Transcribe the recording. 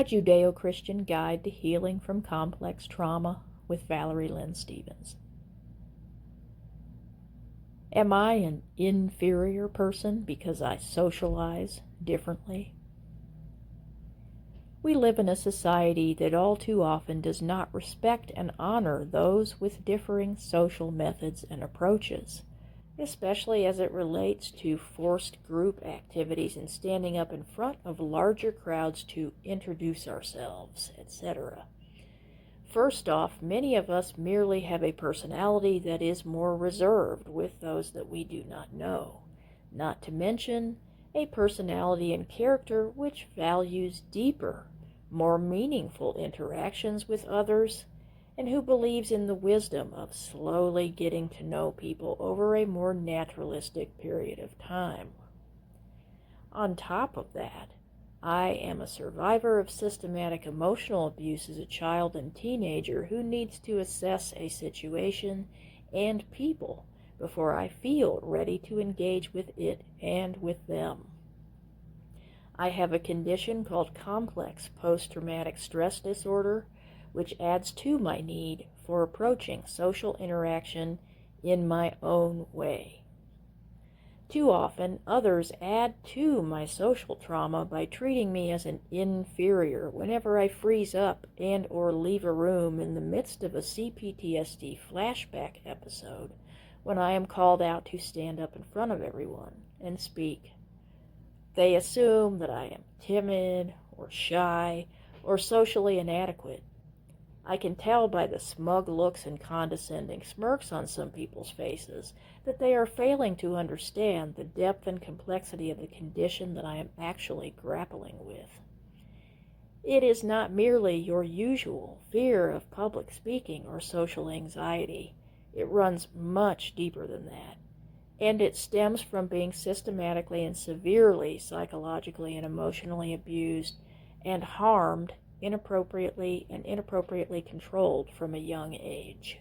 A Judeo-Christian Guide to Healing from Complex Trauma with ValerieLynnStephens. Am I an inferior person because I socialize differently? We live in a society that all too often does not respect and honor those with differing social methods and approaches, especially as it relates to forced group activities and standing up in front of larger crowds to introduce ourselves, etc. First off, many of us merely have a personality that is more reserved with those that we do not know, not to mention a personality and character which values deeper, more meaningful interactions with others, and who believes in the wisdom of slowly getting to know people over a more naturalistic period of time. On top of that, I am a survivor of systematic emotional abuse as a child and teenager who needs to assess a situation and people before I feel ready to engage with it and with them. I have a condition called complex post-traumatic stress disorder, which adds to my need for approaching social interaction in my own way. Too often, others add to my social trauma by treating me as an inferior whenever I freeze up and or leave a room in the midst of a CPTSD flashback episode when I am called out to stand up in front of everyone and speak. They assume that I am timid or shy or socially inadequate. I can tell by the smug looks and condescending smirks on some people's faces that they are failing to understand the depth and complexity of the condition that I am actually grappling with. It is not merely your usual fear of public speaking or social anxiety. It runs much deeper than that, and it stems from being systematically and severely psychologically and emotionally abused and harmed inappropriately and inappropriately controlled from a young age.